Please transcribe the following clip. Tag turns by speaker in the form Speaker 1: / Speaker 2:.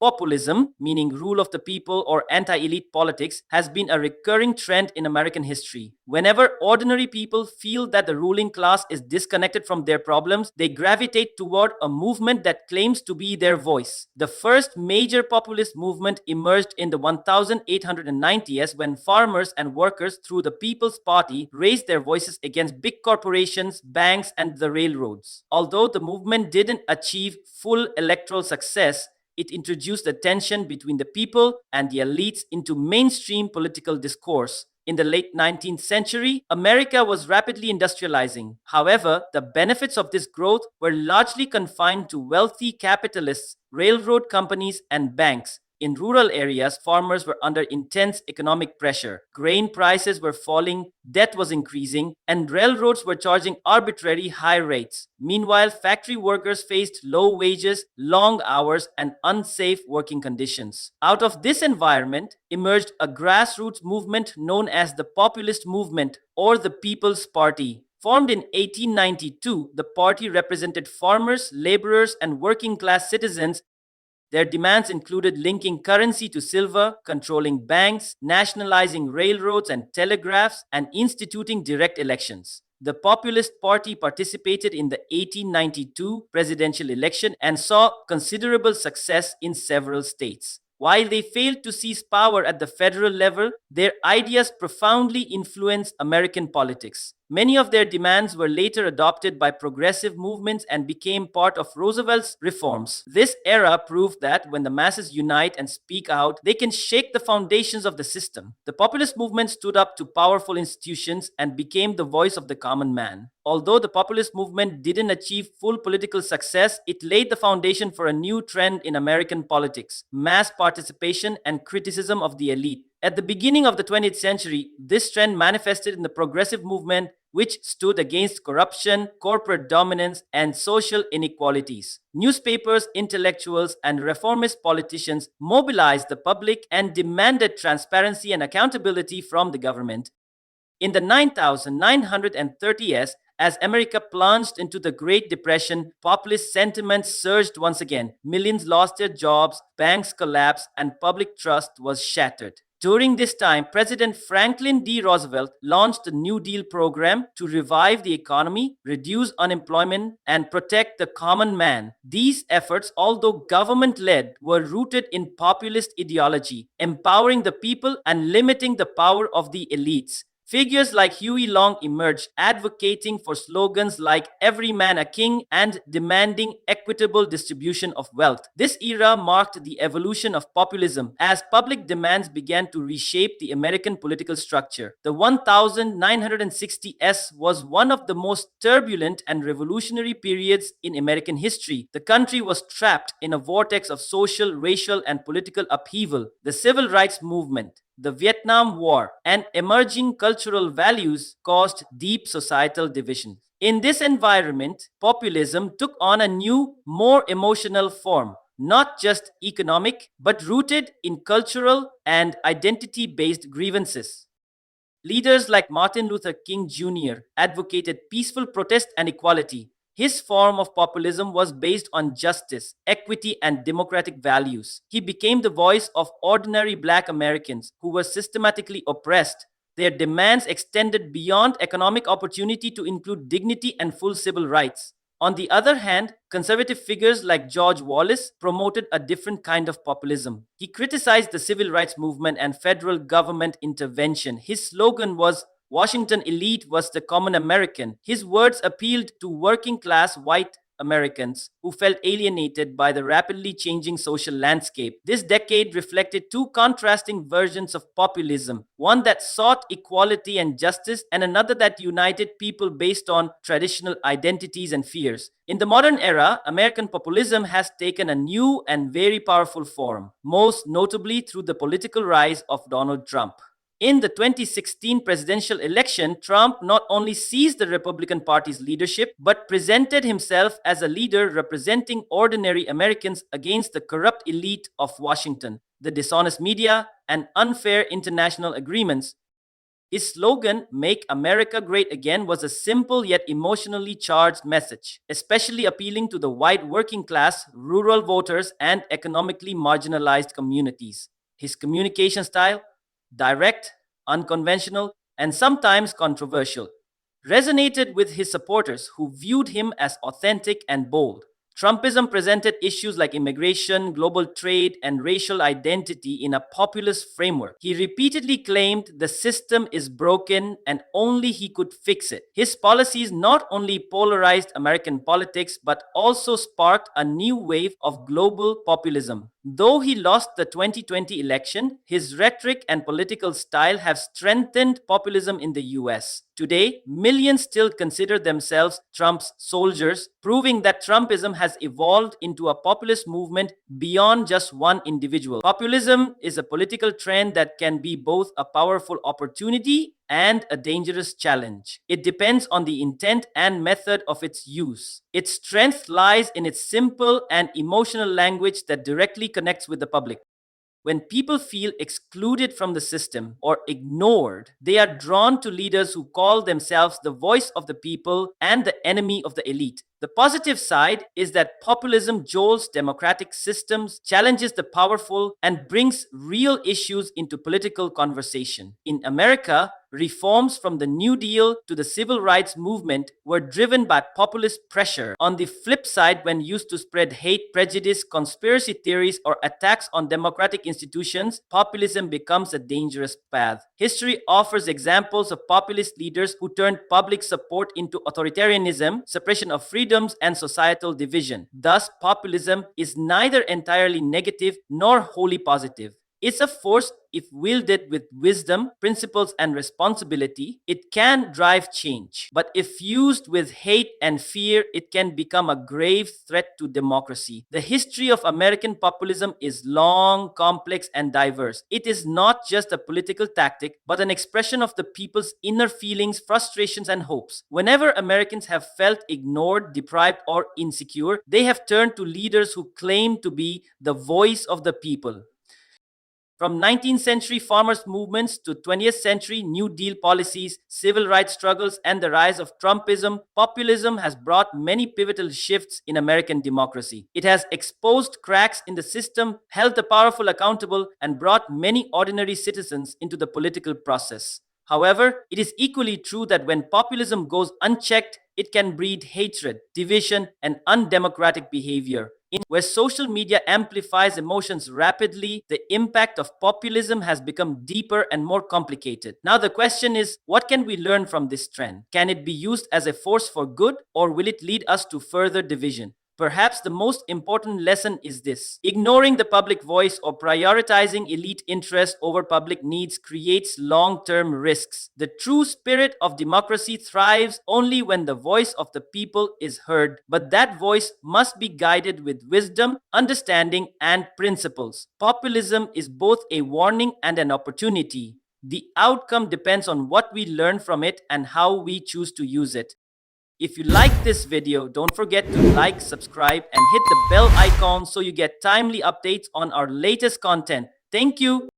Speaker 1: Populism, meaning rule of the people or anti-elite politics, has been a recurring trend in American history. Whenever ordinary people feel that the ruling class is disconnected from their problems, they gravitate toward a movement that claims to be their voice. The first major populist movement emerged in the 1890s when farmers and workers through the People's Party raised their voices against big corporations, banks, and the railroads. Although the movement didn't achieve full electoral success, it introduced the tension between the people and the elites into mainstream political discourse. In the late 19th century, America was rapidly industrializing. However, the benefits of this growth were largely confined to wealthy capitalists, railroad companies, and banks. In rural areas, farmers were under intense economic pressure. Grain prices were falling, debt was increasing, and railroads were charging arbitrary high rates. Meanwhile, factory workers faced low wages, long hours, and unsafe working conditions. Out of this environment emerged a grassroots movement known as the Populist Movement or the People's Party. Formed in 1892, the party represented farmers, laborers, and working class citizens. Their demands included linking currency to silver, controlling banks, nationalizing railroads and telegraphs, and instituting direct elections. The Populist Party participated in the 1892 presidential election and saw considerable success in several states. While they failed to seize power at the federal level, their ideas profoundly influenced American politics. Many of their demands were later adopted by progressive movements and became part of Roosevelt's reforms. This era proved that when the masses unite and speak out, they can shake the foundations of the system. The populist movement stood up to powerful institutions and became the voice of the common man. Although the populist movement didn't achieve full political success, it laid the foundation for a new trend in American politics: mass participation and criticism of the elite. At the beginning of the 20th century, this trend manifested in the progressive movement, which stood against corruption, corporate dominance, and social inequalities. Newspapers, intellectuals, and reformist politicians mobilized the public and demanded transparency and accountability from the government. In the 9930s, as America plunged into the Great Depression, populist sentiment surged once again. Millions lost their jobs, banks collapsed, and public trust was shattered. During this time, President Franklin D. Roosevelt launched the New Deal program to revive the economy, reduce unemployment, and protect the common man. These efforts, although government-led, were rooted in populist ideology, empowering the people and limiting the power of the elites. Figures like Huey Long emerged, advocating for slogans like "Every man a king" and demanding equitable distribution of wealth. This era marked the evolution of populism as public demands began to reshape the American political structure. The 1960s was one of the most turbulent and revolutionary periods in American history. The country was trapped in a vortex of social, racial, and political upheaval. The civil rights movement, the Vietnam War, and emerging cultural values caused deep societal division. In this environment, populism took on a new, more emotional form, not just economic, but rooted in cultural and identity based grievances. Leaders like Martin Luther King Jr. advocated peaceful protest and equality. His form of populism was based on justice, equity, and democratic values. He became the voice of ordinary black Americans who were systematically oppressed. Their demands extended beyond economic opportunity to include dignity and full civil rights. On the other hand, conservative figures like George Wallace promoted a different kind of populism. He criticized the civil rights movement and federal government intervention. His slogan was "Washington elite was the common American." His words appealed to working class white Americans who felt alienated by the rapidly changing social landscape. This decade reflected two contrasting versions of populism: one that sought equality and justice, and another that united people based on traditional identities and fears. In the modern era, American populism has taken a new and very powerful form, most notably through the political rise of Donald Trump. In the 2016 presidential election, Trump not only seized the Republican Party's leadership, but presented himself as a leader representing ordinary Americans against the corrupt elite of Washington, the dishonest media, and unfair international agreements. His slogan, "Make America Great Again," was a simple yet emotionally charged message, especially appealing to the white working class, rural voters, and economically marginalized communities. His communication style, direct, unconventional, and sometimes controversial, resonated with his supporters who viewed him as authentic and bold. Trumpism presented issues like immigration, global trade, and racial identity in a populist framework. He repeatedly claimed the system is broken and only he could fix it. His policies not only polarized American politics but also sparked a new wave of global populism. Though he lost the 2020 election, his rhetoric and political style have strengthened populism in the US. Today, millions still consider themselves Trump's soldiers, proving that Trumpism has evolved into a populist movement beyond just one individual. Populism is a political trend that can be both a powerful opportunity and a dangerous challenge. It depends on the intent and method of its use. Its strength lies in its simple and emotional language that directly connects with the public. When people feel excluded from the system or ignored, they are drawn to leaders who call themselves the voice of the people and the enemy of the elite. The positive side is that populism jolts democratic systems, challenges the powerful, and brings real issues into political conversation. In America, reforms from the New Deal to the civil rights movement were driven by populist pressure. On the flip side, when used to spread hate, prejudice, conspiracy theories, or attacks on democratic institutions, populism becomes a dangerous path. History offers examples of populist leaders who turned public support into authoritarianism, suppression of freedoms, and societal division. Thus, populism is neither entirely negative nor wholly positive. It's a force. If wielded with wisdom, principles, and responsibility, it can drive change. But if used with hate and fear, it can become a grave threat to democracy. The history of American populism is long, complex, and diverse. It is not just a political tactic, but an expression of the people's inner feelings, frustrations, and hopes. Whenever Americans have felt ignored, deprived, or insecure, they have turned to leaders who claim to be the voice of the people. From 19th century farmers' movements to 20th century New Deal policies, civil rights struggles, and the rise of Trumpism, populism has brought many pivotal shifts in American democracy. It has exposed cracks in the system, held the powerful accountable, and brought many ordinary citizens into the political process. However, it is equally true that when populism goes unchecked, it can breed hatred, division, and undemocratic behavior. Where social media amplifies emotions rapidly, the impact of populism has become deeper and more complicated. Now, the question is, what can we learn from this trend? Can it be used as a force for good, or will it lead us to further division? Perhaps the most important lesson is this: ignoring the public voice or prioritizing elite interests over public needs creates long term risks. The true spirit of democracy thrives only when the voice of the people is heard, but that voice must be guided with wisdom, understanding, and principles. Populism is both a warning and an opportunity. The outcome depends on what we learn from it and how we choose to use it. If you like this video, don't forget to like, subscribe, and hit the bell icon so you get timely updates on our latest content. Thank you.